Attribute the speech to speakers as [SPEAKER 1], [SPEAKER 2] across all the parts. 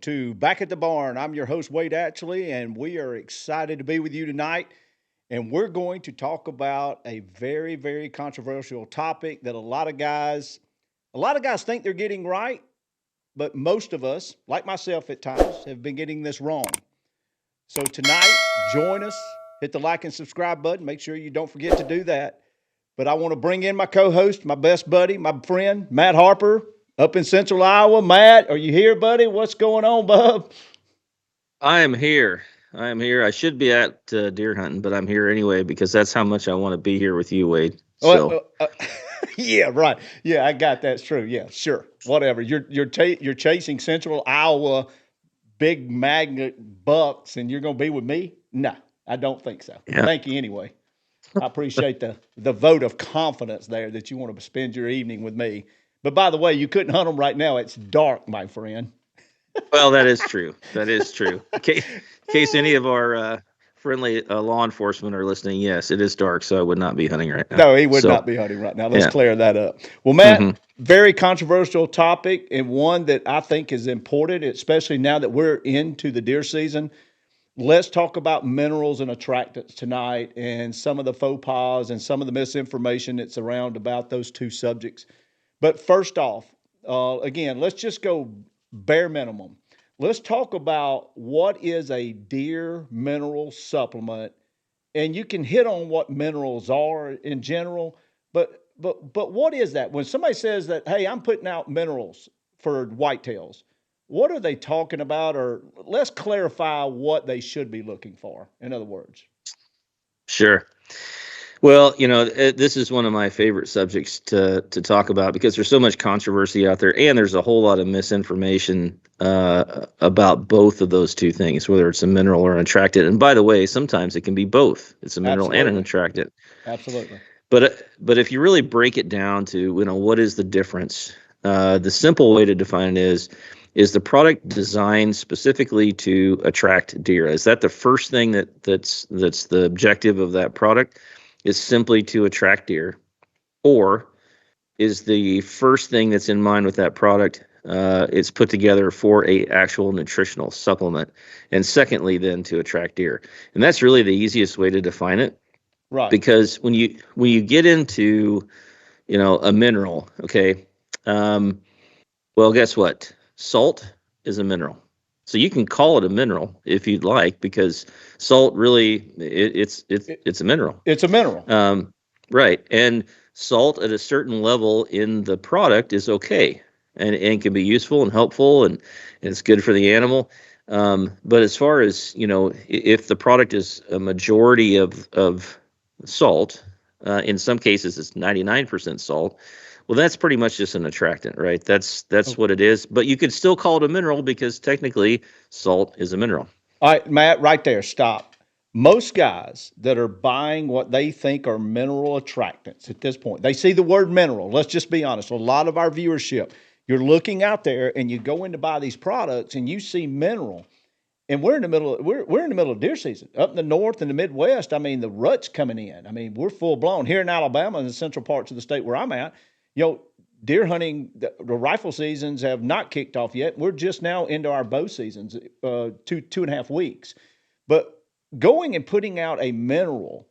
[SPEAKER 1] to Back at the Barn. I'm your host, Wade Atchley, and we are excited to be with you tonight. And we're going to talk about a very, very controversial topic that a lot of guys think they're getting right, but most of us, like myself at times, have been getting this wrong. So tonight, join us, hit the like and subscribe button. Make sure you don't forget to do that. But I want to bring in my co-host, my best buddy, my friend, Matt Harper, up in Central Iowa. Matt, are you here, buddy? What's going on, bub?
[SPEAKER 2] I am here. I am here. I should be at deer hunting, but I'm here anyway because that's how much I want to be here with you, Wade. So,
[SPEAKER 1] Yeah, right. Yeah, I got that's true. Yeah, sure. Whatever. You're chasing Central Iowa big magnet bucks, and you're going to be with me? No, I don't think so.
[SPEAKER 2] yeah.
[SPEAKER 1] Thank you anyway. I appreciate the vote of confidence there that you want to spend your evening with me. But by the way, you couldn't hunt them right now. It's dark, my friend.
[SPEAKER 2] Well, that is true. That is true. In case any of our friendly law enforcement are listening, yes, it is dark, so I would not be hunting right now.
[SPEAKER 1] No, he would
[SPEAKER 2] So,
[SPEAKER 1] not be hunting right now. Let's
[SPEAKER 2] yeah.
[SPEAKER 1] clear that up. Well,
[SPEAKER 2] hmm
[SPEAKER 1] Matt, very controversial topic and one that I think is important, especially now that we're into the deer season. Let's talk about minerals and attractants tonight and some of the faux pas and some of the misinformation that's around about those two subjects. But first off, again, let's just go bare minimum. Let's talk about what is a deer mineral supplement, and you can hit on what minerals are in general. But what is that? When somebody says that, hey, I'm putting out minerals for whitetails, what are they talking about? Or let's clarify what they should be looking for. In other words,
[SPEAKER 2] Sure. Well, this is one of my favorite subjects to talk about because there's so much controversy out there, and there's a whole lot of misinformation about both of those two things, whether it's a mineral or an attractant. And by the way, sometimes it can be both. It's a mineral and an
[SPEAKER 1] absolutely,
[SPEAKER 2] attractant.
[SPEAKER 1] absolutely,
[SPEAKER 2] But if you really break it down to what is the difference, the simple way to define it is the product designed specifically to attract deer? Is that the first thing that's the objective of that product? Is simply to attract deer, or is the first thing that's in mind with that product? It's put together for a actual nutritional supplement, and secondly, then to attract deer, and that's really the easiest way to define it
[SPEAKER 1] right.
[SPEAKER 2] because when you get into a mineral, okay, um, well, guess what? Salt is a mineral. So you can call it a mineral if you'd like, because salt really
[SPEAKER 1] It,
[SPEAKER 2] it's a mineral.
[SPEAKER 1] it's a mineral.
[SPEAKER 2] Um, right. And salt at a certain level in the product is okay and can be useful and helpful, and it's good for the animal. But as far as, if the product is a majority of salt, in some cases it's 99% salt, well, that's pretty much just an attractant, right? That's what it is. But you could still call it a mineral because technically salt is a mineral.
[SPEAKER 1] All right, Matt, right there, stop. Most guys that are buying what they think are mineral attractants at this point, they see the word mineral. Let's just be honest. A lot of our viewership, you're looking out there and you go in to buy these products and you see mineral. And we're in the middle of deer season. Up in the north and the Midwest, I mean, the rut's coming in. I mean, we're full blown. Here in Alabama and the central parts of the state where I'm at, you know, deer hunting, the rifle seasons have not kicked off yet. We're just now into our bow seasons, 2.5 weeks. But going and putting out a mineral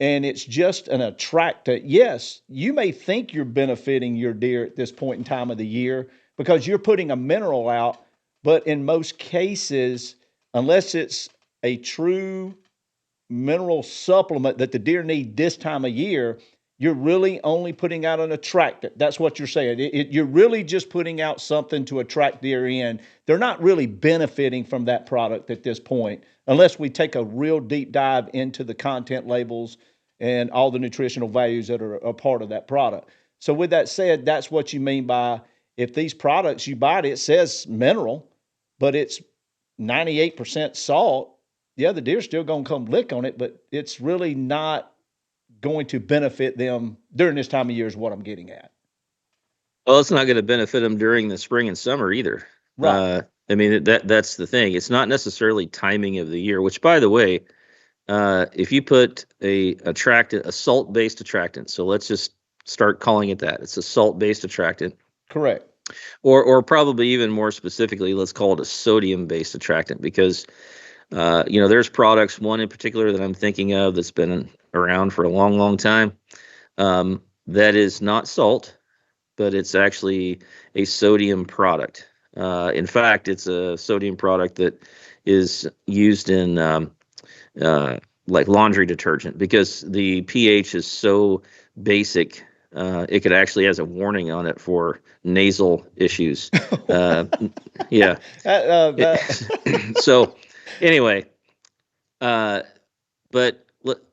[SPEAKER 1] and it's just an attractant, yes, you may think you're benefiting your deer at this point in time of the year because you're putting a mineral out, but in most cases, unless it's a true mineral supplement that the deer need this time of year, you're really only putting out an attractant. That's what you're saying. You're really just putting out something to attract deer in. They're not really benefiting from that product at this point, unless we take a real deep dive into the content labels and all the nutritional values that are a part of that product. So, with that said, that's what you mean by if these products you buy it says mineral, but it's 98% salt. Yeah, the deer's still going to come lick on it, but it's really not going to benefit them during this time of year is what I'm getting at.
[SPEAKER 2] Well, it's not going to benefit them during the spring and summer either.
[SPEAKER 1] Right.
[SPEAKER 2] Uh, I mean, that's the thing. It's not necessarily timing of the year, which, by the way, if you put a salt-based attractant, so let's just start calling it that. It's a salt-based attractant.
[SPEAKER 1] Correct.
[SPEAKER 2] or probably even more specifically, let's call it a sodium-based attractant, because there's products, one in particular that I'm thinking of that's been around for a long, long time. That is not salt, but it's actually a sodium product. In fact, it's a sodium product that is used in like laundry detergent, because the pH is so basic. It could actually has a warning on it for nasal issues. Yeah. So anyway, but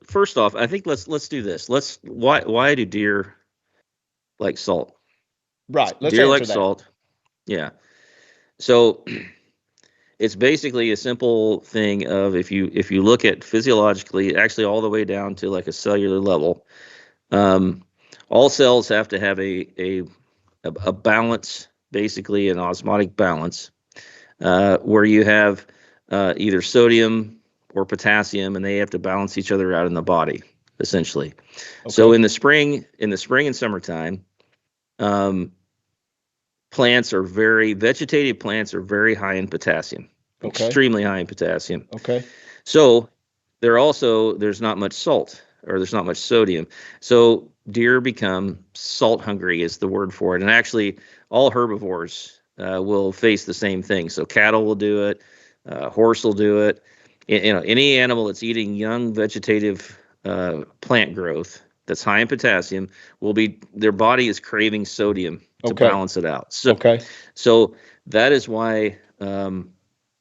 [SPEAKER 2] first off, I think let's do this. Why do deer like salt?
[SPEAKER 1] Right. Let's
[SPEAKER 2] Deer
[SPEAKER 1] answer
[SPEAKER 2] like
[SPEAKER 1] that.
[SPEAKER 2] salt. Yeah. So it's basically a simple thing of, if you look at physiologically, actually all the way down to like a cellular level, um, all cells have to have a balance, basically an osmotic balance, where you have either sodium or potassium, and they have to balance each other out in the body, essentially.
[SPEAKER 1] Okay.
[SPEAKER 2] So in the spring and summertime, um, vegetative plants are very high in potassium,
[SPEAKER 1] Okay.
[SPEAKER 2] extremely high in potassium.
[SPEAKER 1] Okay.
[SPEAKER 2] So there's not much salt, or there's not much sodium. So deer become salt hungry is the word for it. And actually all herbivores will face the same thing. So cattle will do it. Horse will do it. Any animal that's eating young vegetative plant growth that's high in potassium their body is craving sodium to balance it out. So that is why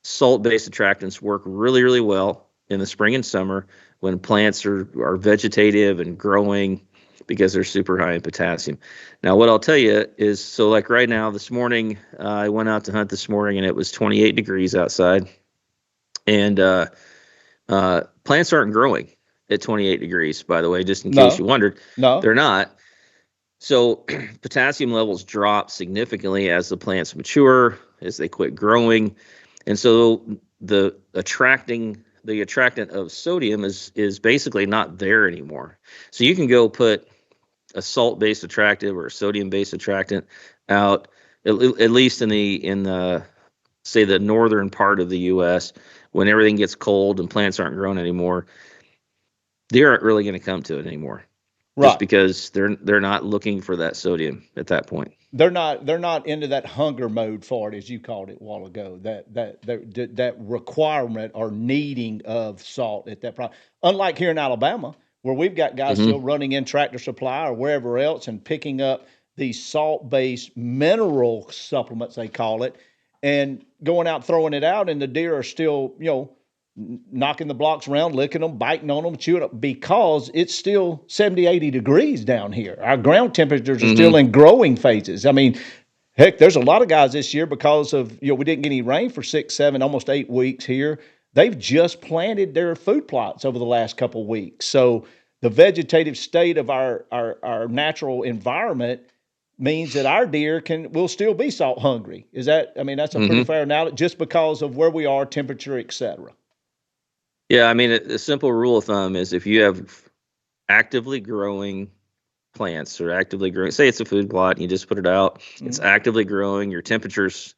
[SPEAKER 2] salt-based attractants work really, really well in the spring and summer when plants are vegetative and growing, because they're super high in potassium. Now, what I'll tell you is, so like right now, this morning, I went out to hunt this morning, and it was 28 degrees outside, and plants aren't growing at 28 degrees, by the way, just in case you wondered.
[SPEAKER 1] No.
[SPEAKER 2] They're not. So potassium levels drop significantly as the plants mature, as they quit growing. And so the attractant of sodium is basically not there anymore. So you can go put a salt-based attractant or a sodium-based attractant out, at least in the say the northern part of the U.S., when everything gets cold and plants aren't growing anymore. Deer aren't really going to come to it anymore.
[SPEAKER 1] Right.
[SPEAKER 2] Just because they're not looking for that sodium at that point.
[SPEAKER 1] They're not into that hunger mode for it, as you called it a while ago. That requirement or needing of salt at that point. Unlike here in Alabama, where we've got guys still running in Tractor Supply or wherever else and picking up these salt-based mineral supplements, they call it, and going out throwing it out, and the deer are still, knocking the blocks around, licking them, biting on them, chewing up, because it's still 70, 80 degrees down here. Our ground temperatures are still in growing phases. I mean, heck, there's a lot of guys this year, because of, we didn't get any rain for 6, 7, almost 8 weeks here. They've just planted their food plots over the last couple of weeks. So the vegetative state of our natural environment means that our deer will still be salt hungry. That's a pretty fair analogy, just because of where we are, temperature, et cetera.
[SPEAKER 2] Yeah, I mean, a simple rule of thumb is, if you have actively growing plants, or actively growing, say it's a food plot, and you just put it out, it's actively growing, your temperatures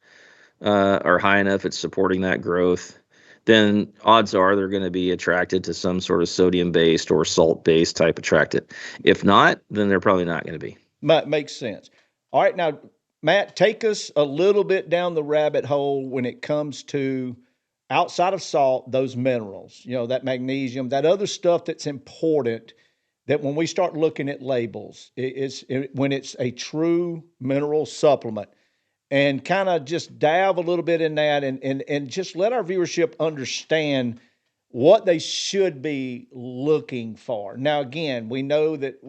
[SPEAKER 2] are high enough, it's supporting that growth, then odds are they're going to be attracted to some sort of sodium-based or salt-based type attractant. If not, then they're probably not going to be.
[SPEAKER 1] Makes sense. All right, now, Matt, take us a little bit down the rabbit hole when it comes to, outside of salt, those minerals, that magnesium, that other stuff that's important, that when we start looking at labels, when it's a true mineral supplement, and kind of just dive a little bit in that, and just let our viewership understand what they should be looking for. Now, again, we know that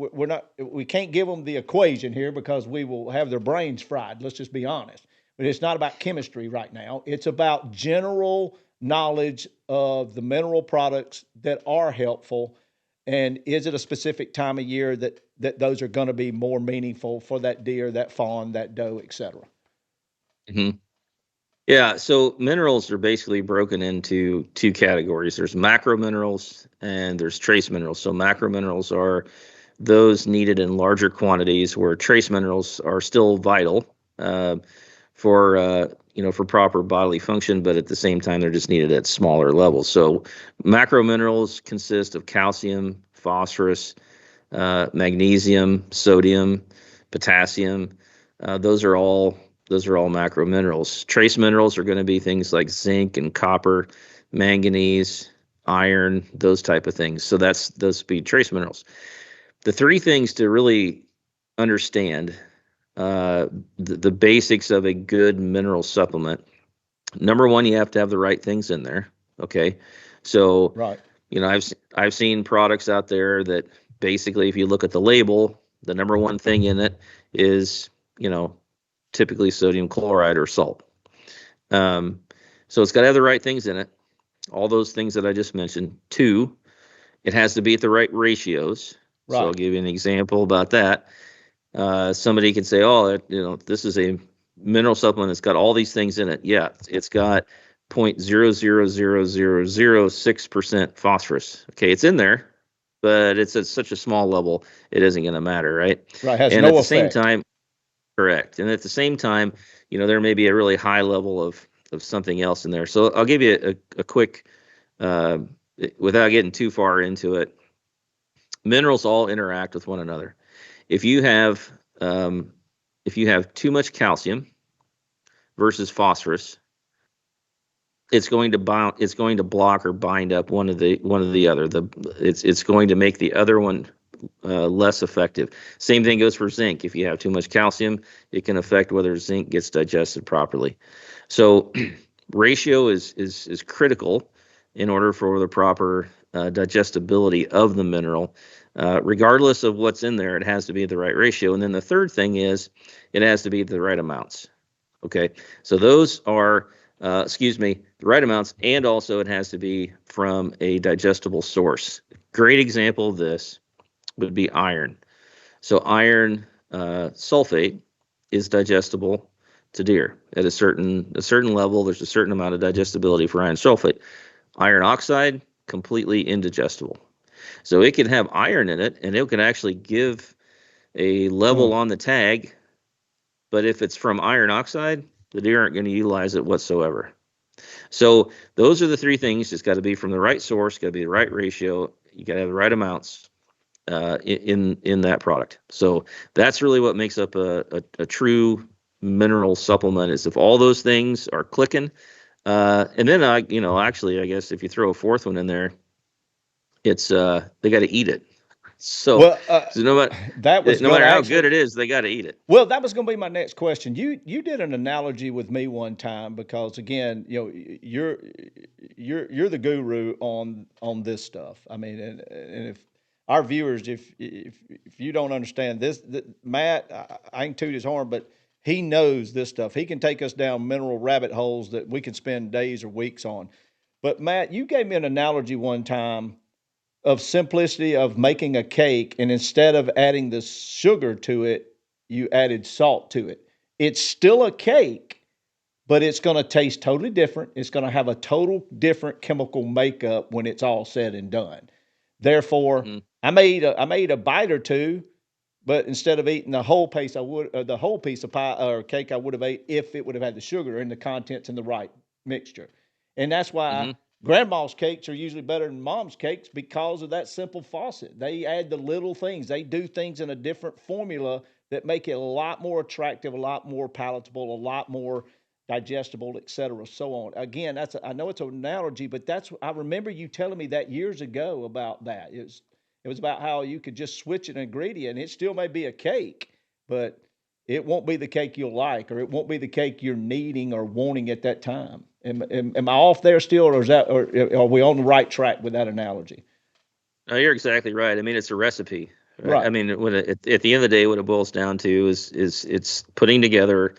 [SPEAKER 1] we can't give them the equation here, because we will have their brains fried. Let's just be honest. But it's not about chemistry right now. It's about general knowledge of the mineral products that are helpful. And is it a specific time of year that those are going to be more meaningful for that deer, that fawn, that doe, et cetera?
[SPEAKER 2] Yeah, so minerals are basically broken into two categories. There's macro minerals and there's trace minerals. So macro minerals are those needed in larger quantities, where trace minerals are still vital, uh, for for proper bodily function, but at the same time they're just needed at smaller levels. So macro minerals consist of calcium, phosphorus, magnesium, sodium, potassium. Those are all macro minerals. Trace minerals are going to be things like zinc and copper, manganese, iron, those type of things. So those be trace minerals. The three things to really understand the basics of a good mineral supplement. Number one, you have to have the right things in there. Okay, so
[SPEAKER 1] Right.
[SPEAKER 2] I've seen products out there that basically, if you look at the label, the number one thing in it is typically sodium chloride or salt. Um, so it's got to have the right things in it. All those things that I just mentioned. Two, it has to be at the right ratios. So I'll
[SPEAKER 1] Right.
[SPEAKER 2] give you an example about that. Somebody can say, "Oh, this is a mineral supplement that's got all these things in it." Yeah, it's got 0.000006% phosphorus. Okay, it's in there, but it's at such a small level, it isn't going to matter, right?
[SPEAKER 1] Right. Has
[SPEAKER 2] And at
[SPEAKER 1] no
[SPEAKER 2] the same
[SPEAKER 1] effect.
[SPEAKER 2] time, correct. And at the same time, there may be a really high level of something else in there. So I'll give you a quick, uh, without getting too far into it. Minerals all interact with one another. If you have um, if you have too much calcium versus phosphorus, it's going to block or bind up one of the other. It's going to make the other one less effective. Same thing goes for zinc. If you have too much calcium, it can affect whether zinc gets digested properly. So ratio is critical in order for the proper digestibility of the mineral. Regardless of what's in there, it has to be the right ratio. And then the third thing is it has to be the right amounts. Okay, so those are, the right amounts, and also it has to be from a digestible source. Great example of this would be iron. So iron sulfate is digestible to deer at a certain level. There's a certain amount of digestibility for iron sulfate. Iron oxide, completely indigestible. So it can have iron in it, and it can actually give a level
[SPEAKER 1] Hmm.
[SPEAKER 2] on the tag, but if it's from iron oxide, the deer aren't going to utilize it whatsoever. So those are the three things. It's got to be from the right source, got to be the right ratio. You got to have the right amounts in that product. So that's really what makes up a true mineral supplement, is if all those things are clicking. And then actually, I guess if you throw a fourth one in there, it's they got to eat it. So,
[SPEAKER 1] Well,
[SPEAKER 2] so no matter
[SPEAKER 1] that was
[SPEAKER 2] no
[SPEAKER 1] going
[SPEAKER 2] matter
[SPEAKER 1] to
[SPEAKER 2] how good
[SPEAKER 1] actually.
[SPEAKER 2] it is, they got to eat it.
[SPEAKER 1] Well, that was going to be my next question. You did an analogy with me one time because again, you're the guru on this stuff. I mean, and if our viewers, if you don't understand this, Matt, I can toot his horn, but he knows this stuff. He can take us down mineral rabbit holes that we can spend days or weeks on. But Matt, you gave me an analogy one time of simplicity of making a cake, and instead of adding the sugar to it, you added salt to it. It's still a cake, but it's going to taste totally different. It's going to have a total different chemical makeup when it's all said and done. Therefore,
[SPEAKER 2] Hmm.
[SPEAKER 1] I made a bite or two, but instead of eating the whole piece of pie or cake, I would have ate if it would have had the sugar and the contents in the right mixture. And that's why
[SPEAKER 2] Hmm.
[SPEAKER 1] grandma's cakes are usually better than mom's cakes because of that simple faucet. They add the little things. They do things in a different formula that make it a lot more attractive, a lot more palatable, a lot more digestible, et cetera, so on. Again, I know it's an analogy, but I remember you telling me that years ago about that. It was about how you could just switch an ingredient. It still may be a cake, but it won't be the cake you'll like, or it won't be the cake you're needing or wanting at that time. Am I off there still, or are we on the right track with that analogy?
[SPEAKER 2] No, you're exactly right. I mean, it's a recipe, right? I
[SPEAKER 1] Right.
[SPEAKER 2] mean, at the end of the day, what it boils down to is it's putting together,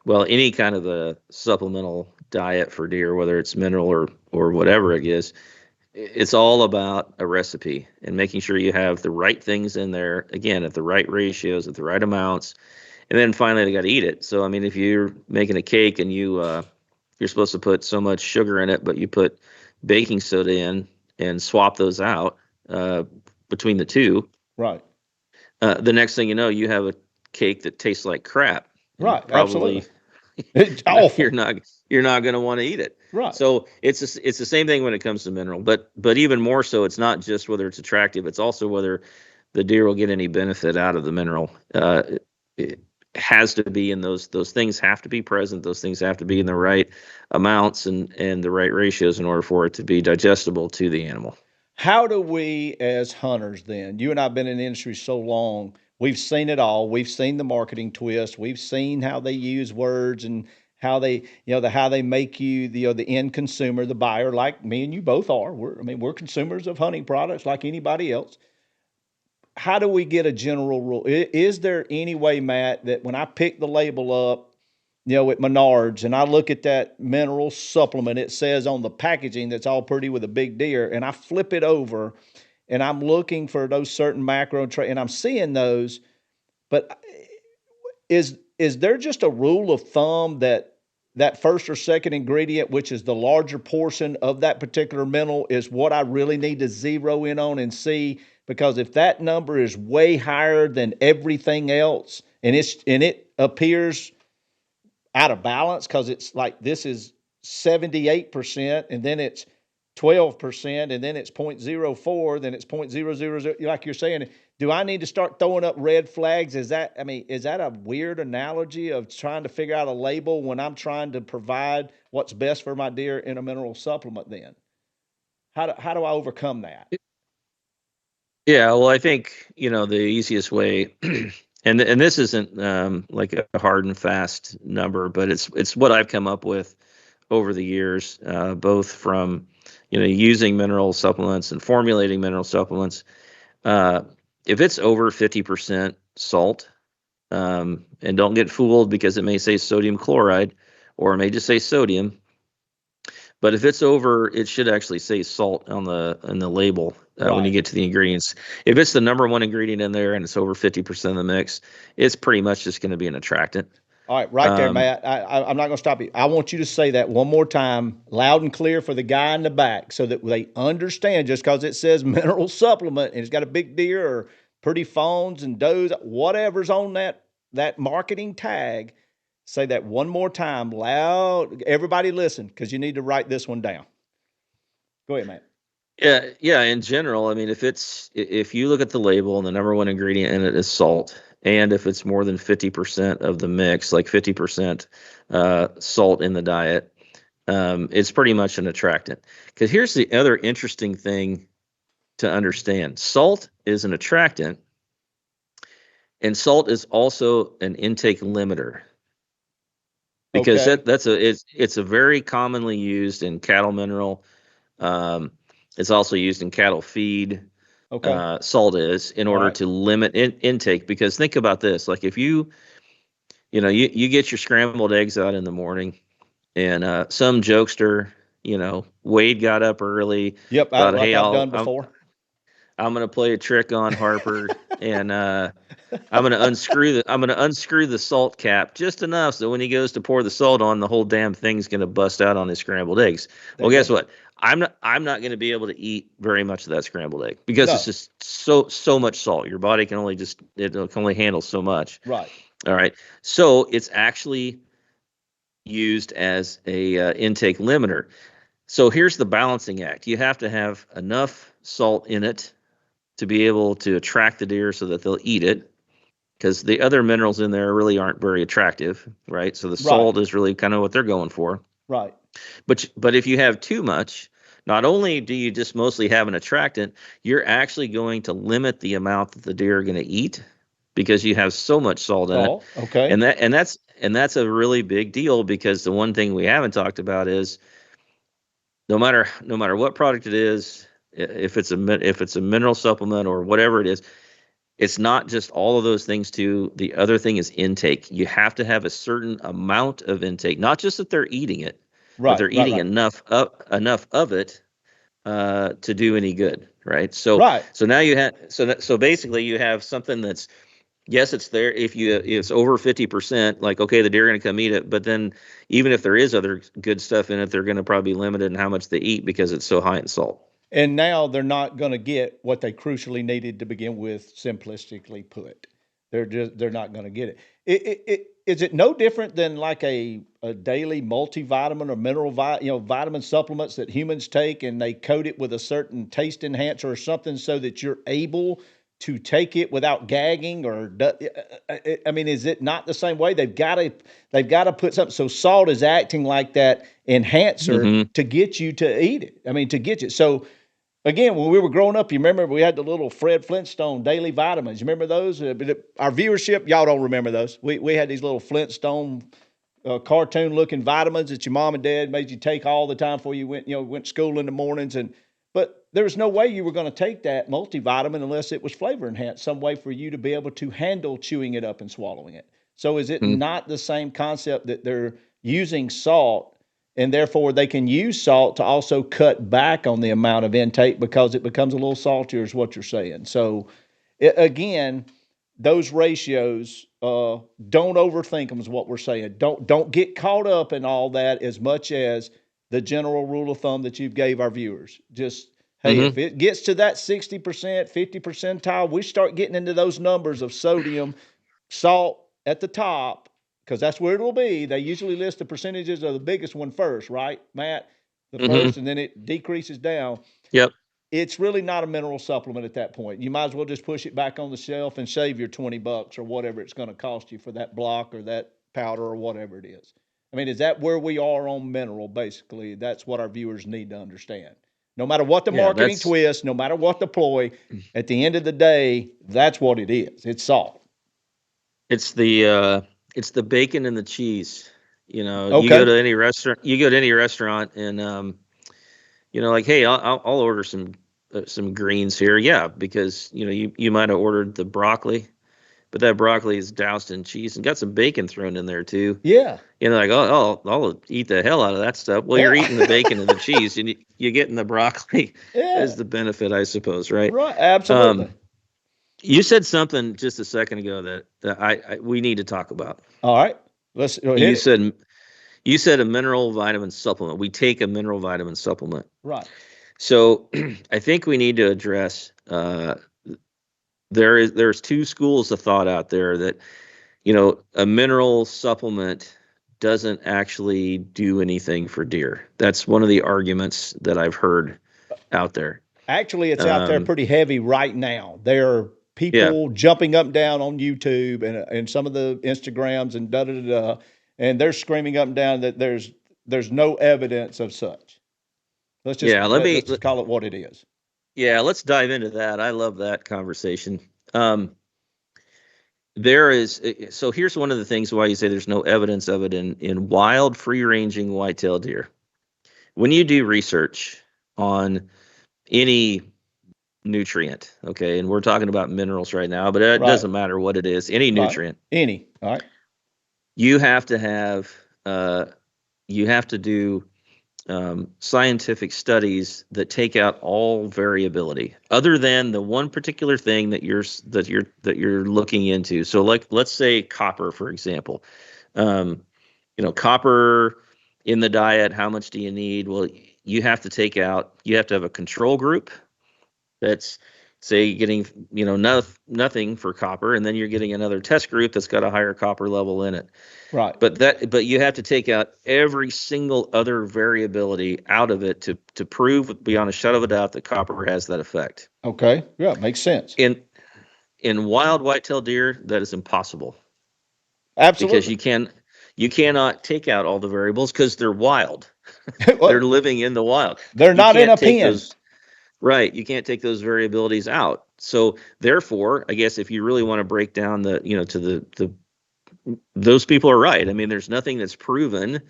[SPEAKER 2] well, any kind of a supplemental diet for deer, whether it's mineral or whatever it is. It's all about a recipe and making sure you have the right things in there, again, at the right ratios, at the right amounts, and then finally they got to eat it. So I mean, if you're making a cake and you're supposed to put so much sugar in it, but you put baking soda in and swap those out uh, between the two,
[SPEAKER 1] Right.
[SPEAKER 2] the next thing you know, you have a cake that tastes like crap.
[SPEAKER 1] Right. Absolutely.
[SPEAKER 2] probably
[SPEAKER 1] It's
[SPEAKER 2] you're not you're
[SPEAKER 1] awful.
[SPEAKER 2] not you're not going to want to eat it.
[SPEAKER 1] Right.
[SPEAKER 2] So it's the same thing when it comes to mineral, but even more so, it's not just whether it's attractive; it's also whether the deer will get any benefit out of the mineral. It has to be in those things have to be present. Those things have to be in the right amounts and the right ratios in order for it to be digestible to the animal.
[SPEAKER 1] How do we, as hunters, then? You and I have been in the industry so long, we've seen it all. We've seen the marketing twist. We've seen how they use words and how they, how they make you, the end consumer, the buyer, like me and you both are. We're consumers of hunting products like anybody else. How do we get a general rule? Is there any way, Matt, that when I pick the label up, at Menards, and I look at that mineral supplement, it says on the packaging that's all pretty with a big deer, and I flip it over, and I'm looking for those certain and I'm seeing those, but is there just a rule of thumb that that first or second ingredient, which is the larger portion of that particular mineral, is what I really need to zero in on and see? Because if that number is way higher than everything else, and it appears out of balance because it's like this is 78% and then it's 12% and then it's 0.04, then it's 0.000, like you're saying. Do I need to start throwing up red flags? Is that a weird analogy of trying to figure out a label when I'm trying to provide what's best for my deer in a mineral supplement? Then how do I overcome that?
[SPEAKER 2] Yeah, well, I think the easiest way, and this isn't like a hard and fast number, but it's what I've come up with over the years, both from using mineral supplements and formulating mineral supplements. Uh, if it's over 50% salt, and don't get fooled because it may say sodium chloride, or it may just say sodium. But if it's over, it should actually say salt on the label when you
[SPEAKER 1] Right.
[SPEAKER 2] get to the ingredients. If it's the number one ingredient in there and it's over 50% of the mix, it's pretty much just going to be an attractant.
[SPEAKER 1] All right, right there,
[SPEAKER 2] Um,
[SPEAKER 1] Matt. I'm not going to stop you. I want you to say that one more time, loud and clear for the guy in the back, so that they understand. Just because it says mineral supplement and it's got a big deer or pretty fawns and does, whatever's on that marketing tag, say that one more time, loud. Everybody listen, because you need to write this one down. Go ahead, Matt.
[SPEAKER 2] yeah, yeah. In general, I mean, if you look at the label and the number one ingredient in it is salt, and if it's more than 50% of the mix, like 50% salt in the diet, it's pretty much an attractant. Because here's the other interesting thing to understand: salt is an attractant, and salt is also an intake limiter. Because
[SPEAKER 1] Okay.
[SPEAKER 2] it's a very commonly used in cattle mineral. Um, it's also used in cattle feed.
[SPEAKER 1] Okay.
[SPEAKER 2] Salt is in
[SPEAKER 1] All
[SPEAKER 2] order
[SPEAKER 1] right.
[SPEAKER 2] to limit intake. Because think about this: like if you get your scrambled eggs out in the morning, and some jokester, Wade got up early,
[SPEAKER 1] Yep.
[SPEAKER 2] thought,
[SPEAKER 1] Like
[SPEAKER 2] hey,
[SPEAKER 1] I've done before.
[SPEAKER 2] I'm gonna play a trick on Harper, and I'm gonna unscrew the salt cap just enough so when he goes to pour the salt on, the whole damn thing's gonna bust out on his scrambled eggs.
[SPEAKER 1] There
[SPEAKER 2] Well,
[SPEAKER 1] you
[SPEAKER 2] guess
[SPEAKER 1] go.
[SPEAKER 2] what? I'm not gonna be able to eat very much of that scrambled egg because it's
[SPEAKER 1] No.
[SPEAKER 2] just so much salt. Your body it can only handle so much.
[SPEAKER 1] Right.
[SPEAKER 2] All right. So it's actually used as a intake limiter. So here's the balancing act. You have to have enough salt in it to be able to attract the deer so that they'll eat it, because the other minerals in there really aren't very attractive, right? So the
[SPEAKER 1] Right.
[SPEAKER 2] salt is really kind of what they're going for.
[SPEAKER 1] Right.
[SPEAKER 2] But if you have too much, not only do you just mostly have an attractant, you're actually going to limit the amount that the deer are going to eat because you have so much salt in it.
[SPEAKER 1] Salt. Okay.
[SPEAKER 2] And that's a really big deal, because the one thing we haven't talked about is no matter what product it is, if it's a mineral supplement or whatever it is, it's not just all of those things too. The other thing is intake. You have to have a certain amount of intake, not just that they're eating it, but
[SPEAKER 1] Right.
[SPEAKER 2] they're
[SPEAKER 1] Right.
[SPEAKER 2] eating
[SPEAKER 1] Right.
[SPEAKER 2] enough of it to do any good, right? So
[SPEAKER 1] Right.
[SPEAKER 2] so now you have so basically you have something that's, yes, it's there. If it's over 50%, like, okay, the deer are going to come eat it, but then even if there is other good stuff in it, they're going to probably be limited in how much they eat because it's so high in salt.
[SPEAKER 1] And now they're not going to get what they crucially needed to begin with, simplistically put. they're not going to get it. Is it no different than like a daily multivitamin or vitamin supplements that humans take, and they coat it with a certain taste enhancer or something so that you're able to take it without gagging I mean, is it not the same way? They've got to put something. So salt is acting like that enhancer
[SPEAKER 2] Hmm.
[SPEAKER 1] to get you to eat it. I mean, to get you. So again, when we were growing up, you remember we had the little Fred Flintstone daily vitamins. You remember those? Our viewership, y'all don't remember those. We had these little Flintstone cartoon looking vitamins that your mom and dad made you take all the time before you went to school in the mornings. But there was no way you were going to take that multivitamin unless it was flavor enhanced, some way for you to be able to handle chewing it up and swallowing it. So is it not the same concept that they're using salt, and therefore they can use salt to also cut back on the amount of intake because it becomes a little saltier, is what you're saying? So again, those ratios, don't overthink them, is what we're saying. Don't get caught up in all that as much as the general rule of thumb that you've gave our viewers. Just, hey, if
[SPEAKER 2] Hmm.
[SPEAKER 1] it gets to that 60%, 50 percentile, we start getting into those numbers of sodium, salt at the top, because that's where it'll be. They usually list the percentages of the biggest one first, right, Matt? The
[SPEAKER 2] Hmm.
[SPEAKER 1] first, and then it decreases down.
[SPEAKER 2] Yep.
[SPEAKER 1] It's really not a mineral supplement at that point. You might as well just push it back on the shelf and save your $20 or whatever it's going to cost you for that block or that powder or whatever it is. I mean, is that where we are on mineral? Basically, that's what our viewers need to understand. No matter what the
[SPEAKER 2] Yeah,
[SPEAKER 1] marketing twist, no matter what the ploy, at the end of the day, that's what it is. It's salt.
[SPEAKER 2] it's the bacon and the cheese.
[SPEAKER 1] Okay.
[SPEAKER 2] You go to any restaurant, and like, hey, I'll order some greens here. Yeah, because you might have ordered the broccoli, but that broccoli is doused in cheese and got some bacon thrown in there too.
[SPEAKER 1] Yeah.
[SPEAKER 2] Like, oh, I'll eat the hell out of that stuff. Well, you're
[SPEAKER 1] Yeah.
[SPEAKER 2] eating the bacon and the cheese, and you're getting the broccoli
[SPEAKER 1] Yeah.
[SPEAKER 2] as the benefit, I suppose, right?
[SPEAKER 1] Right. Absolutely.
[SPEAKER 2] Um, you said something just a second ago that we need to talk about.
[SPEAKER 1] All right. Let's hit
[SPEAKER 2] You
[SPEAKER 1] it.
[SPEAKER 2] said you said a mineral vitamin supplement. We take a mineral vitamin supplement.
[SPEAKER 1] Right.
[SPEAKER 2] So I think we need to address there's two schools of thought out there that a mineral supplement doesn't actually do anything for deer. That's one of the arguments that I've heard out there.
[SPEAKER 1] Actually, it's out there
[SPEAKER 2] Um,
[SPEAKER 1] pretty heavy right now. There are
[SPEAKER 2] yeah,
[SPEAKER 1] people jumping up and down on YouTube and some of the Instagrams and da da da da, and they're screaming up and down that there's no evidence of such.
[SPEAKER 2] yeah.
[SPEAKER 1] Let's just call it what it is.
[SPEAKER 2] Yeah, let's dive into that. I love that conversation. Um, there is so here's one of the things why you say there's no evidence of it in wild, free ranging whitetail deer. When you do research on any nutrient, okay, and we're talking about minerals right now, but it
[SPEAKER 1] Right.
[SPEAKER 2] doesn't matter what it is, any
[SPEAKER 1] Right.
[SPEAKER 2] nutrient,
[SPEAKER 1] Any. All right.
[SPEAKER 2] you have to have you have to do scientific studies that take out all variability, other than the one particular thing that you're looking into. So, like, let's say copper, for example. Um, copper in the diet. How much do you need? Well, you have to have a control group that's, say, getting nothing for copper, and then you're getting another test group that's got a higher copper level in it.
[SPEAKER 1] Right.
[SPEAKER 2] But you have to take out every single other variability out of it to prove beyond a shadow of a doubt that copper has that effect.
[SPEAKER 1] Okay. Yeah. Makes sense.
[SPEAKER 2] In wild whitetail deer, that is impossible, because
[SPEAKER 1] Absolutely.
[SPEAKER 2] you cannot take out all the variables because they're wild. They're
[SPEAKER 1] Well,
[SPEAKER 2] living in the wild.
[SPEAKER 1] they're
[SPEAKER 2] You
[SPEAKER 1] not in
[SPEAKER 2] can't
[SPEAKER 1] a
[SPEAKER 2] take
[SPEAKER 1] pen.
[SPEAKER 2] those Right. You can't take those variabilities out. So therefore, I guess if you really want to break down to the those people are right. I mean, there's nothing that's proven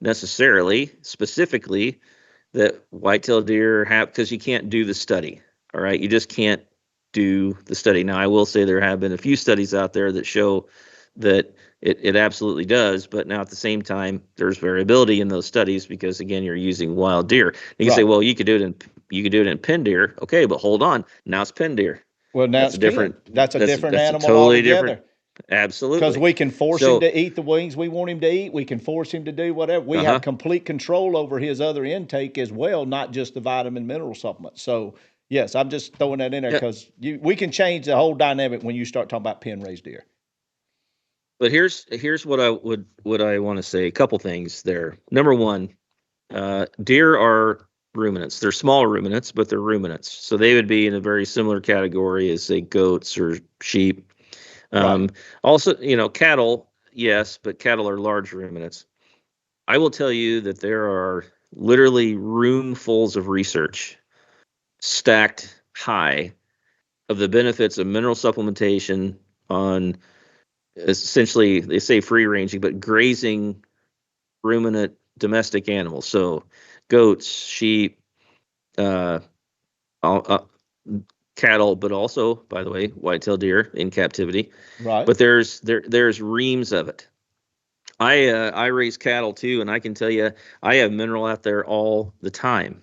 [SPEAKER 2] necessarily, specifically, that whitetail deer have, because you can't do the study. All right. You just can't do the study. Now, I will say there have been a few studies out there that show that it absolutely does. But now at the same time, there's variability in those studies because, again, you're using wild deer. And you can say,
[SPEAKER 1] Right.
[SPEAKER 2] well, you could do it in pin deer. Okay, but hold on. Now it's pin deer.
[SPEAKER 1] Well, now
[SPEAKER 2] That's
[SPEAKER 1] it's
[SPEAKER 2] a
[SPEAKER 1] pen.
[SPEAKER 2] different
[SPEAKER 1] That's a different
[SPEAKER 2] that's a
[SPEAKER 1] animal
[SPEAKER 2] totally different.
[SPEAKER 1] altogether. Because
[SPEAKER 2] Absolutely.
[SPEAKER 1] we can force him
[SPEAKER 2] So,
[SPEAKER 1] to eat the wings we want him to eat. We can force him to do whatever. We have
[SPEAKER 2] uh-huh.
[SPEAKER 1] complete control over his other intake as well, not just the vitamin mineral supplements. So, Yes, I'm just throwing that in there
[SPEAKER 2] Yeah.
[SPEAKER 1] because we can change the whole dynamic when you start talking about pen raised deer.
[SPEAKER 2] But here's what I want to say. A couple things there. Number one, deer are ruminants. They're small ruminants, but they're ruminants. So they would be in a very similar category as, say, goats or sheep.
[SPEAKER 1] Right.
[SPEAKER 2] Also, cattle, yes, but cattle are large ruminants. I will tell you that there are literally roomfuls of research stacked high of the benefits of mineral supplementation on, essentially, they say free ranging, but grazing ruminant domestic animals. So goats, sheep, uh, uh, cattle, but also, by the way, whitetail deer in captivity.
[SPEAKER 1] Right.
[SPEAKER 2] But there's reams of it. I raise cattle too, and I can tell you I have mineral out there all the time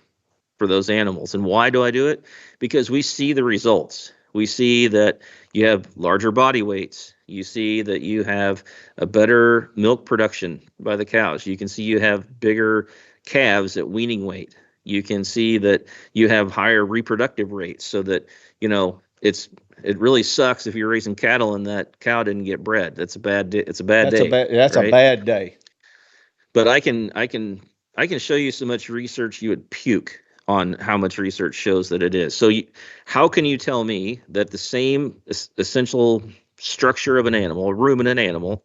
[SPEAKER 2] for those animals. And why do I do it? Because we see the results. We see that you have larger body weights. You see that you have a better milk production by the cows. You can see you have bigger calves at weaning weight. You can see that you have higher reproductive rates, so that, it really sucks if you're raising cattle and that cow didn't get bred. That's a bad day. It's a bad day,
[SPEAKER 1] That's a
[SPEAKER 2] right?
[SPEAKER 1] bad day.
[SPEAKER 2] But I can show you so much research you would puke on how much research shows that it is. So how can you tell me that the same essential structure of an animal, a ruminant animal,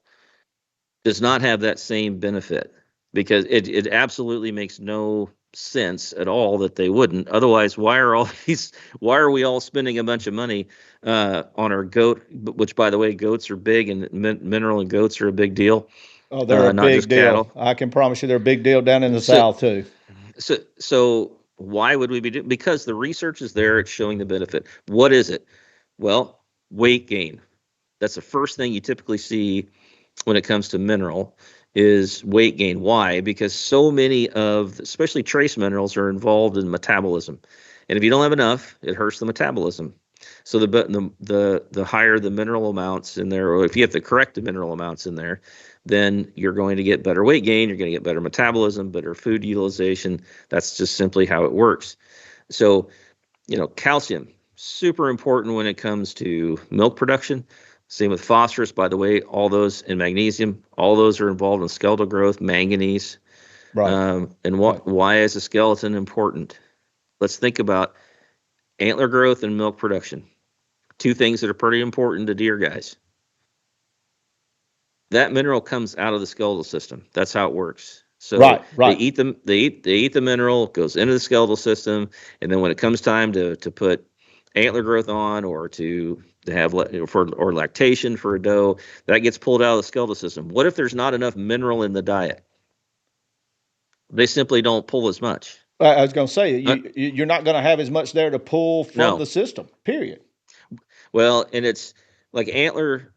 [SPEAKER 2] does not have that same benefit? Because it absolutely makes no sense at all that they wouldn't. Otherwise, why are we all spending a bunch of money on our goat, which, by the way, goats are big, and mineral and goats are a big deal,
[SPEAKER 1] Oh, they're a
[SPEAKER 2] not
[SPEAKER 1] big
[SPEAKER 2] just
[SPEAKER 1] deal.
[SPEAKER 2] cattle.
[SPEAKER 1] I can promise you they're a big deal down in the
[SPEAKER 2] So
[SPEAKER 1] South too.
[SPEAKER 2] so why would we be doing? Because the research is there. It's showing the benefit. What is it? Well, weight gain. That's the first thing you typically see when it comes to mineral, is weight gain. Why? Because so many of, especially trace minerals, are involved in metabolism, and if you don't have enough, it hurts the metabolism. So the higher the mineral amounts in there, or if you have to correct the mineral amounts in there, then you're going to get better weight gain. You're going to get better metabolism, better food utilization. That's just simply how it works. So, calcium, super important when it comes to milk production. Same with phosphorus, by the way, all those, and magnesium, all those are involved in skeletal growth, manganese.
[SPEAKER 1] Right.
[SPEAKER 2] And
[SPEAKER 1] Right.
[SPEAKER 2] why is a skeleton important? Let's think about antler growth and milk production. Two things that are pretty important to deer guys. That mineral comes out of the skeletal system. That's how it works. So
[SPEAKER 1] Right.
[SPEAKER 2] they
[SPEAKER 1] Right.
[SPEAKER 2] eat them. They eat the mineral, goes into the skeletal system, and then when it comes time to put antler growth on, or to have or lactation for a doe, that gets pulled out of the skeletal system. What if there's not enough mineral in the diet? They simply don't pull as much.
[SPEAKER 1] I was going to say
[SPEAKER 2] Uh,
[SPEAKER 1] you're not going to have as much there to pull from
[SPEAKER 2] no.
[SPEAKER 1] the system. Period.
[SPEAKER 2] Well, and it's like antler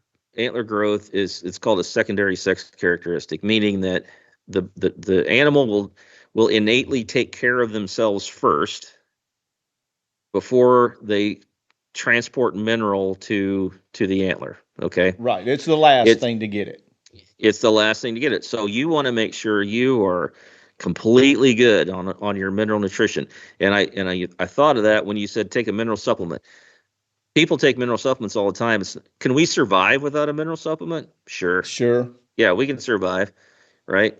[SPEAKER 2] growth is, it's called a secondary sex characteristic, meaning that the animal will innately take care of themselves first before they transport mineral to the antler. Okay.
[SPEAKER 1] Right. It's the last
[SPEAKER 2] It's
[SPEAKER 1] thing to get it.
[SPEAKER 2] it's the last thing to get it. So you want to make sure you are completely good on your mineral nutrition. And I thought of that when you said take a mineral supplement. People take mineral supplements all the time. Can we survive without a mineral supplement? Sure.
[SPEAKER 1] Sure.
[SPEAKER 2] Yeah, we can survive, right?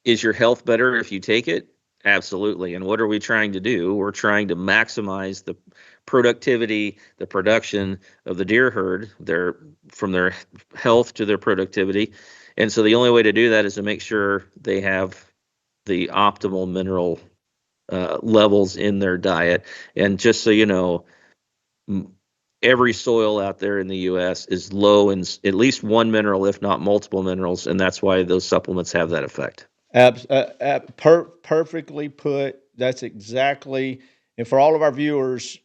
[SPEAKER 2] Is your health better if you take it? Absolutely. And what are we trying to do? We're trying to maximize the productivity, the production of the deer herd, from their health to their productivity. And so the only way to do that is to make sure they have the optimal mineral levels in their diet. And just so you know, every soil out there in the U.S. is low in at least one mineral, if not multiple minerals, and that's why those supplements have that effect.
[SPEAKER 1] Perfectly put. That's exactly. And for all of our viewers,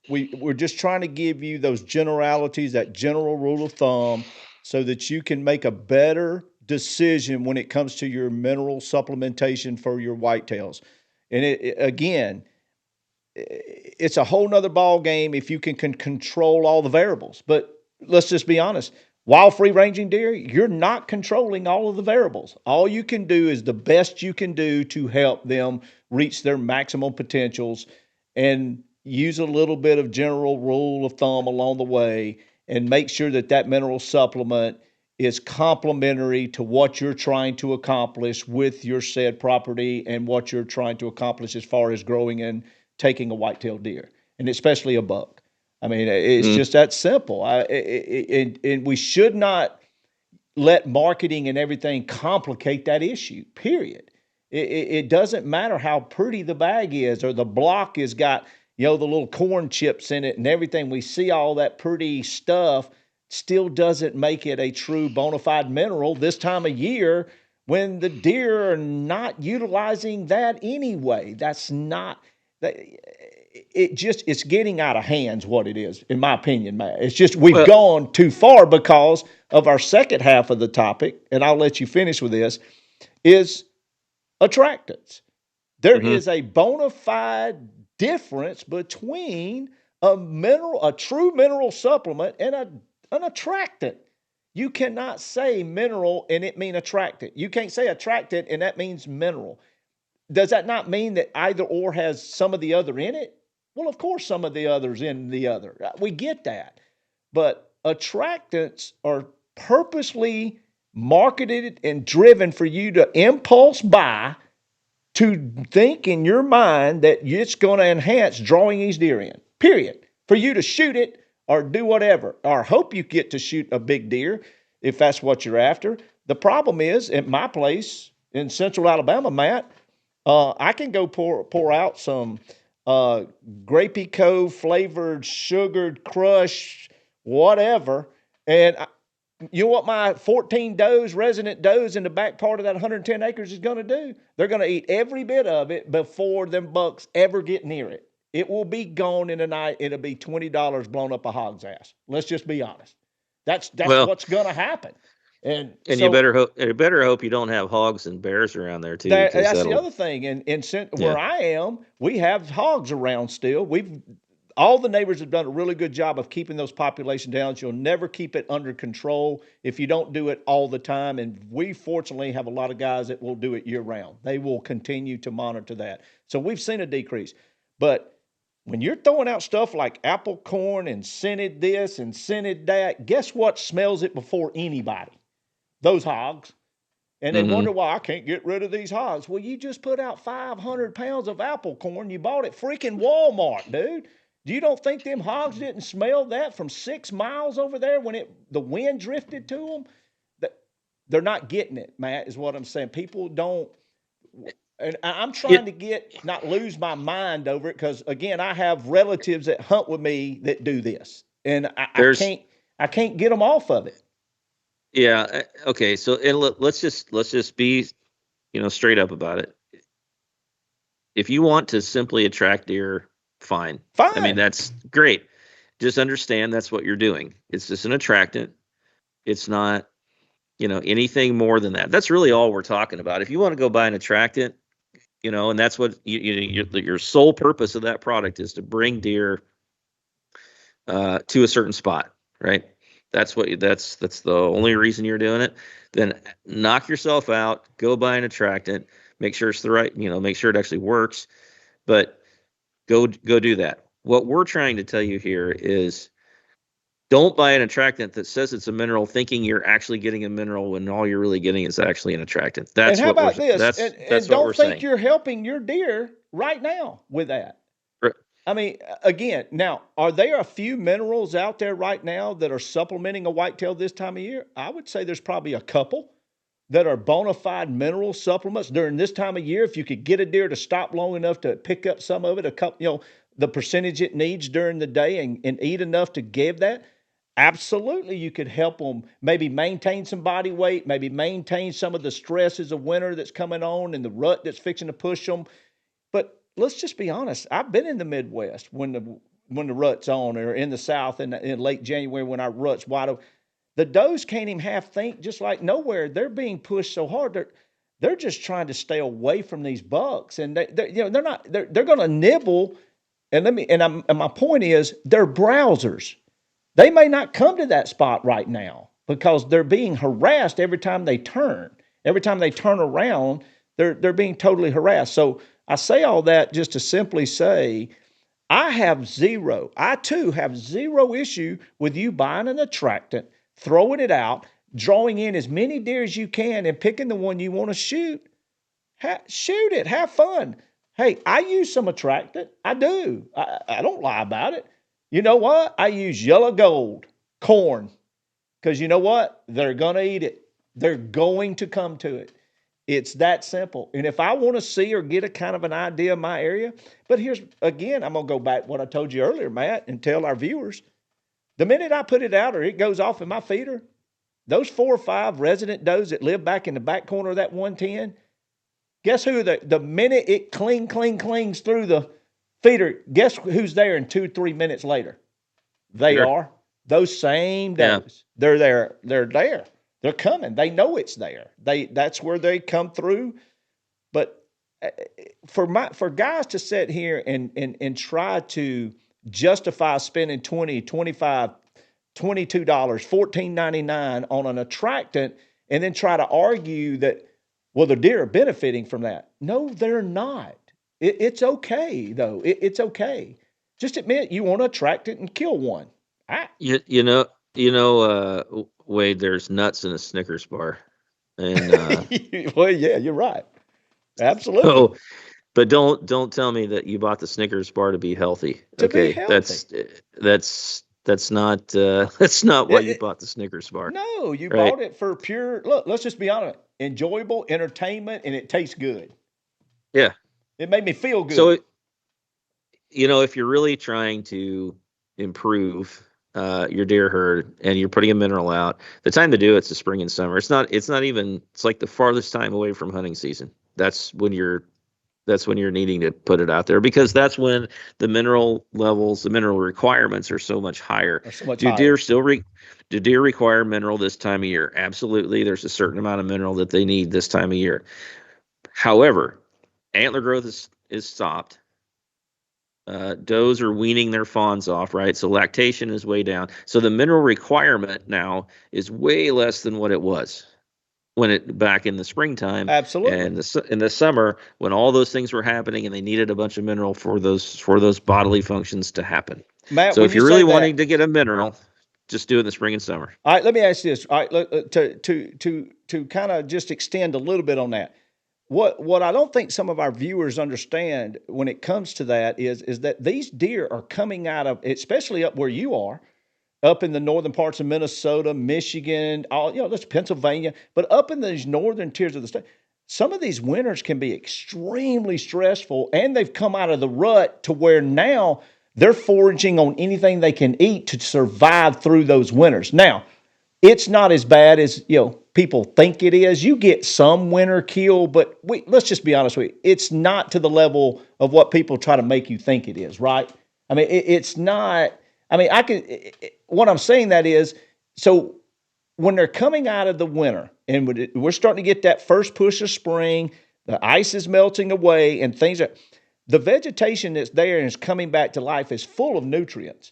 [SPEAKER 1] we're just trying to give you those generalities, that general rule of thumb, so that you can make a better decision when it comes to your mineral supplementation for your whitetails. And again, it's a whole nother ball game if you can control all the variables. But let's just be honest. Wild free ranging deer, you're not controlling all of the variables. All you can do is the best you can do to help them reach their maximum potentials. And use a little bit of general rule of thumb along the way and make sure that that mineral supplement is complementary to what you're trying to accomplish with your said property and what you're trying to accomplish as far as growing and taking a whitetail deer, and especially a buck. I mean, it's
[SPEAKER 2] Mm.
[SPEAKER 1] just that simple. And we should not let marketing and everything complicate that issue, period. It doesn't matter how pretty the bag is or the block has got, the little corn chips in it and everything. We see all that pretty stuff, still doesn't make it a true bona fide mineral this time of year when the deer are not utilizing that anyway. That's not that. It's getting out of hands what it is, in my opinion, Matt. It's just we've
[SPEAKER 2] Well,
[SPEAKER 1] gone too far because of our second half of the topic, and I'll let you finish with this, is attractants. There
[SPEAKER 2] mhm.
[SPEAKER 1] is a bona fide difference between a true mineral supplement, and an attractant. You cannot say mineral and it mean attractant. You can't say attractant and that means mineral. Does that not mean that either or has some of the other in it? Well, of course, some of the others in the other. We get that. But attractants are purposely marketed and driven for you to impulse buy, to think in your mind that it's going to enhance drawing these deer in, period. For you to shoot it or do whatever, or hope you get to shoot a big deer if that's what you're after. The problem is, at my place in central Alabama, Matt, I can go pour out some uh, Grapey Cove flavored, sugared crush, whatever, and you know what my 14 does, resident does in the back part of that 110 acres is going to do? They're going to eat every bit of it before them bucks ever get near it. It will be gone in a night. It'll be $20 blown up a hog's ass. Let's just be honest. That's
[SPEAKER 2] Well,
[SPEAKER 1] what's going to happen. And
[SPEAKER 2] and you
[SPEAKER 1] so
[SPEAKER 2] better hope you don't have hogs and bears around there too, because
[SPEAKER 1] that's the
[SPEAKER 2] that'll
[SPEAKER 1] other thing. And
[SPEAKER 2] yeah.
[SPEAKER 1] where I am, we have hogs around still. We've All the neighbors have done a really good job of keeping those population down. You'll never keep it under control if you don't do it all the time. And we fortunately have a lot of guys that will do it year round. They will continue to monitor that. So we've seen a decrease. But when you're throwing out stuff like apple corn and scented this and scented that, guess what smells it before anybody? Those hogs. And they
[SPEAKER 2] Hmm.
[SPEAKER 1] wonder why I can't get rid of these hogs. Well, you just put out 500 pounds of apple corn. You bought it freaking Walmart, dude. You don't think them hogs didn't smell that from 6 miles over there when the wind drifted to them? They're not getting it, Matt, is what I'm saying. People don't, and I'm trying
[SPEAKER 2] It
[SPEAKER 1] to not lose my mind over it because, again, I have relatives that hunt with me that do this, and
[SPEAKER 2] there's
[SPEAKER 1] I can't get them off of it.
[SPEAKER 2] yeah, okay. So let's just be straight up about it. If you want to simply attract deer, fine. I mean,
[SPEAKER 1] Fine.
[SPEAKER 2] that's great. Just understand that's what you're doing. It's just an attractant. It's not, anything more than that. That's really all we're talking about. If you want to go buy an attractant, and that's what your sole purpose of that product is to bring deer to a certain spot, right? That's the only reason you're doing it. Then knock yourself out. Go buy an attractant. Make sure it's the right, make sure it actually works. But go do that. What we're trying to tell you here is don't buy an attractant that says it's a mineral, thinking you're actually getting a mineral when all you're really getting is actually an attractant.
[SPEAKER 1] And
[SPEAKER 2] That's
[SPEAKER 1] how
[SPEAKER 2] what we're
[SPEAKER 1] about this?
[SPEAKER 2] that's
[SPEAKER 1] And
[SPEAKER 2] that's what
[SPEAKER 1] don't
[SPEAKER 2] we're
[SPEAKER 1] think
[SPEAKER 2] saying.
[SPEAKER 1] you're helping your deer right now with that.
[SPEAKER 2] R-
[SPEAKER 1] I mean, again, now, are there a few minerals out there right now that are supplementing a whitetail this time of year? I would say there's probably a couple that are bona fide mineral supplements during this time of year. If you could get a deer to stop long enough to pick up some of it, a couple, the percentage it needs during the day and eat enough to give that, absolutely you could help them maybe maintain some body weight, maybe maintain some of the stresses of winter that's coming on and the rut that's fixing to push them. But let's just be honest. I've been in the Midwest when the rut's on, or in the South in late January when our rut's wide open. The does can't even half think. Just like nowhere, they're being pushed so hard. They're just trying to stay away from these bucks, and they're not. They're going to nibble. And my point is, they're browsers. They may not come to that spot right now because they're being harassed every time they turn. Every time they turn around, they're being totally harassed. So I say all that just to simply say, I too have zero issue with you buying an attractant, throwing it out, drawing in as many deer as you can, and picking the one you want to shoot. Shoot it, have fun. Hey, I use some attractant. I do. I don't lie about it. You know what? I use yellow gold corn because you know what? They're going to eat it. They're going to come to it. It's that simple. And if I want to see or get a kind of an idea of my area, but here's again, I'm going to go back to what I told you earlier, Matt, and tell our viewers the minute I put it out or it goes off in my feeder, those 4 or 5 resident does that live back in the back corner of that 110, guess who? The minute it clings through the feeder, guess who's there in 2 or 3 minutes later? They
[SPEAKER 2] Sure.
[SPEAKER 1] are those same
[SPEAKER 2] Yeah.
[SPEAKER 1] does. They're there. They're there. They're coming. They know it's there. That's where they come through. But for guys to sit here and try to justify spending 20, 25, $22, $14.99 on an attractant and then try to argue that, well, the deer are benefiting from that. No, they're not. It's okay, though. It's okay. Just admit you want to attract it and kill one. I,
[SPEAKER 2] Wade, there's nuts in a Snickers bar. And
[SPEAKER 1] well, yeah, you're right. Absolutely.
[SPEAKER 2] so, but don't tell me that you bought the Snickers bar to be healthy.
[SPEAKER 1] To be
[SPEAKER 2] Okay,
[SPEAKER 1] healthy.
[SPEAKER 2] that's not that's not why
[SPEAKER 1] It,
[SPEAKER 2] you
[SPEAKER 1] it,
[SPEAKER 2] bought the Snickers bar,
[SPEAKER 1] no, you
[SPEAKER 2] right?
[SPEAKER 1] bought it for pure, look, let's just be honest, enjoyable entertainment, and it tastes good.
[SPEAKER 2] Yeah.
[SPEAKER 1] It made me feel
[SPEAKER 2] So
[SPEAKER 1] good.
[SPEAKER 2] if you're really trying to improve your deer herd and you're putting a mineral out, the time to do it's the spring and summer. It's not even. It's like the farthest time away from hunting season. That's when you're needing to put it out there because that's when the mineral levels, the mineral requirements are so much higher.
[SPEAKER 1] Or so much
[SPEAKER 2] Do
[SPEAKER 1] higher.
[SPEAKER 2] deer still do deer require mineral this time of year? Absolutely. There's a certain amount of mineral that they need this time of year. However, antler growth is stopped. Does are weaning their fawns off, right? So lactation is way down. So the mineral requirement now is way less than what it was when it back in the springtime
[SPEAKER 1] Absolutely.
[SPEAKER 2] and in the summer when all those things were happening and they needed a bunch of mineral for those bodily functions to happen.
[SPEAKER 1] Matt,
[SPEAKER 2] So
[SPEAKER 1] when
[SPEAKER 2] if
[SPEAKER 1] you
[SPEAKER 2] you're
[SPEAKER 1] say
[SPEAKER 2] really
[SPEAKER 1] that,
[SPEAKER 2] wanting to get a mineral, just do it in the spring and summer.
[SPEAKER 1] all right, let me ask you this. All right, to kind of just extend a little bit on that. What I don't think some of our viewers understand when it comes to that is that these deer are coming out of, especially up where you are, up in the northern parts of Minnesota, Michigan, that's Pennsylvania, but up in these northern tiers of the state, some of these winters can be extremely stressful, and they've come out of the rut to where now they're foraging on anything they can eat to survive through those winters. Now, it's not as bad as people think it is. You get some winter kill, but let's just be honest with you. It's not to the level of what people try to make you think it is, right? I mean, it's not. I mean, I can. What I'm saying that is, so when they're coming out of the winter and we're starting to get that first push of spring, the ice is melting away and things are, the vegetation that's there and is coming back to life is full of nutrients.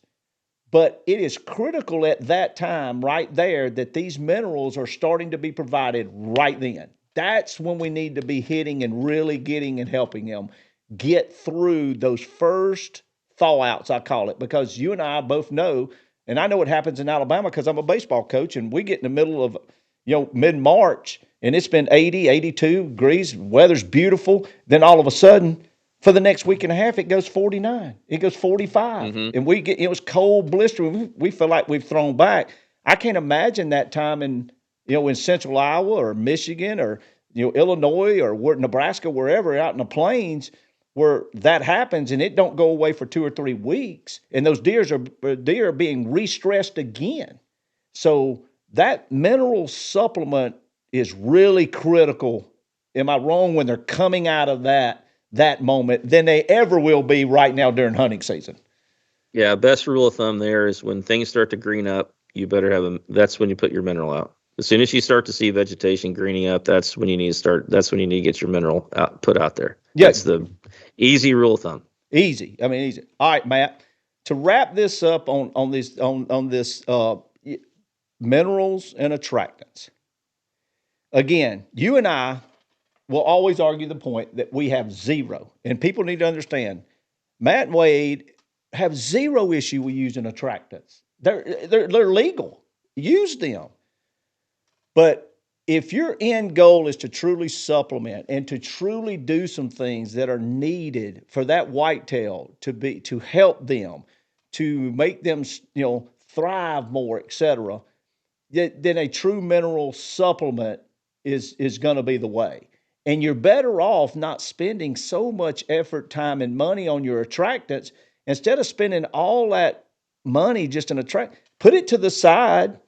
[SPEAKER 1] But it is critical at that time, right there, that these minerals are starting to be provided right then. That's when we need to be hitting and really getting and helping them get through those first thaw outs, I call it, because you and I both know, and I know what happens in Alabama because I'm a baseball coach, and we get in the middle of, mid March, and it's been 80, 82 degrees, weather's beautiful. Then all of a sudden, for the next week and a half, it goes 49. It goes 45.
[SPEAKER 2] Mm-hmm.
[SPEAKER 1] And it was cold, blistering. We feel like we've thrown back. I can't imagine that time in central Iowa or Michigan or, Illinois or Nebraska, wherever out in the plains where that happens and it don't go away for 2 or 3 weeks. And those deer are being re-stressed again. So that mineral supplement is really critical. Am I wrong when they're coming out of that moment than they ever will be right now during hunting season?
[SPEAKER 2] Yeah, best rule of thumb there is when things start to green up, you better have them. That's when you put your mineral out. As soon as you start to see vegetation greening up, that's when you need to start. That's when you need to get your mineral put out there.
[SPEAKER 1] Yeah,
[SPEAKER 2] That's the easy rule of thumb.
[SPEAKER 1] easy. I mean, easy. All right, Matt. To wrap this up on this minerals and attractants. Again, you and I will always argue the point that we have zero, and people need to understand. Matt and Wade have zero issue with using attractants. They're legal. Use them. But if your end goal is to truly supplement and to truly do some things that are needed for that whitetail to help them, to make them, thrive more, etc., then a true mineral supplement is going to be the way. And you're better off not spending so much effort, time, and money on your attractants. Instead of spending all that money just in put it to the side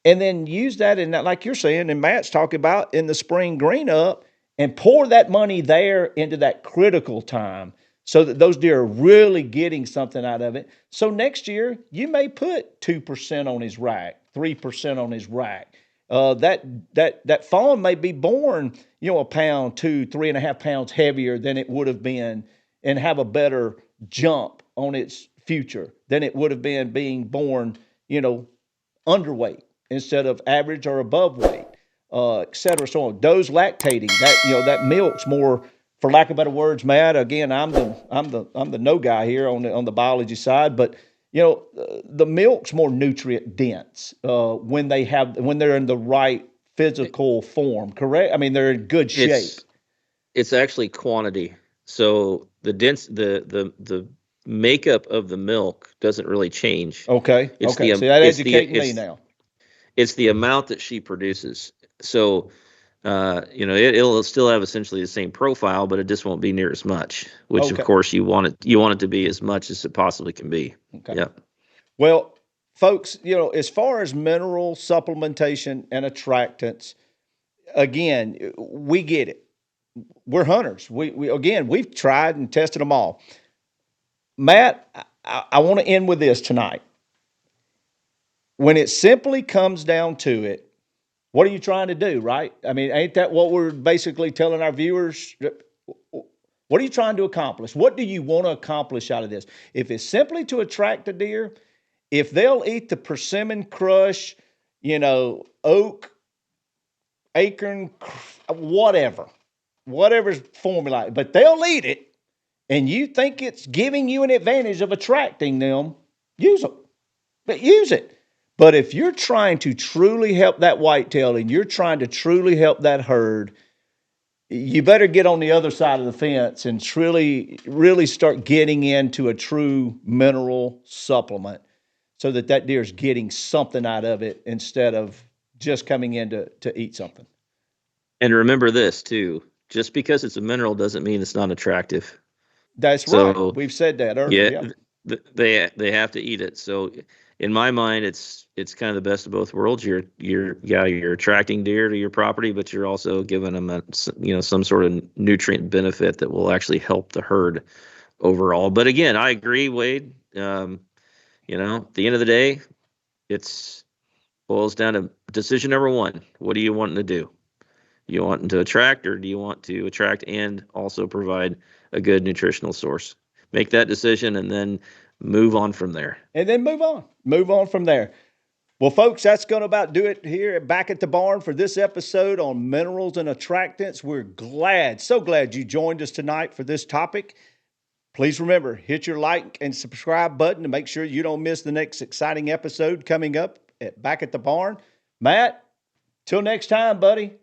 [SPEAKER 1] and then use that in that, like you're saying, and Matt's talking about in the spring green up, and pour that money there into that critical time so that those deer are really getting something out of it. So next year, you may put 2% on his rack, 3% on his rack. That fawn may be born, a pound, 3.5 pounds heavier than it would have been, and have a better jump on its future than it would have been being born, underweight instead of average or above weight, et cetera, so on. Does lactating, that milk's more, for lack of better words, Matt. Again, I'm the no guy here on the biology side, but the milk's more nutrient dense when they're in the right physical form. Correct? I mean, they're in good shape.
[SPEAKER 2] It's actually quantity. So the makeup of the milk doesn't really change.
[SPEAKER 1] Okay. Okay. See, that educating me now.
[SPEAKER 2] It's the amount that she produces. So, it'll still have essentially the same profile, but it just won't be near as much. Which, of course, you want it to be as much as it possibly can be.
[SPEAKER 1] Okay.
[SPEAKER 2] Yeah.
[SPEAKER 1] Well, folks, as far as mineral supplementation and attractants, again, we get it. We're hunters. We've tried and tested them all. Matt, I want to end with this tonight. When it simply comes down to it, what are you trying to do, right? I mean, ain't that what we're basically telling our viewers? What are you trying to accomplish? What do you want to accomplish out of this? If it's simply to attract a deer, if they'll eat the persimmon crush, oak, acorn, whatever's formula, but they'll eat it, and you think it's giving you an advantage of attracting them, use them. But use it. But if you're trying to truly help that whitetail and you're trying to truly help that herd, you better get on the other side of the fence and really, really start getting into a true mineral supplement so that deer is getting something out of it instead of just coming in to eat something.
[SPEAKER 2] And remember this too, just because it's a mineral doesn't mean it's not attractive.
[SPEAKER 1] That's right. We've said that earlier.
[SPEAKER 2] Yeah. They have to eat it. So in my mind, it's kind of the best of both worlds. You're attracting deer to your property, but you're also giving them some sort of nutrient benefit that will actually help the herd overall. But again, I agree, Wade. At the end of the day, it's boils down to decision number one. What are you wanting to do? You want to attract, or do you want to attract and also provide a good nutritional source? Make that decision and then move on from there.
[SPEAKER 1] Move on from there. Well, folks, that's going to about do it here back at the barn for this episode on minerals and attractants. We're so glad you joined us tonight for this topic. Please remember, hit your like and subscribe button to make sure you don't miss the next exciting episode coming up back at the barn. Matt, till next time, buddy.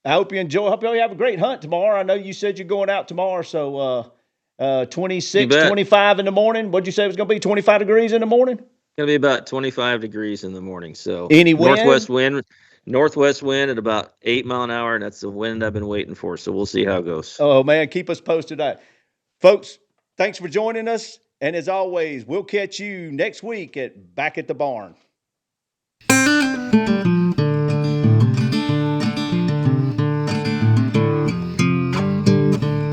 [SPEAKER 1] I hope you enjoy. I hope you have a great hunt tomorrow. I know you said you're going out tomorrow, so 26, 25 in the morning. What'd you say it was going to be, 25 degrees in the morning?
[SPEAKER 2] It's going to be about 25 degrees in the morning. So
[SPEAKER 1] any wind?
[SPEAKER 2] Northwest wind at about 8 mile an hour, and that's the wind I've been waiting for. So we'll see how it goes.
[SPEAKER 1] Oh, man, keep us posted. Folks, thanks for joining us. And as always, we'll catch you next week at Back at the Barn.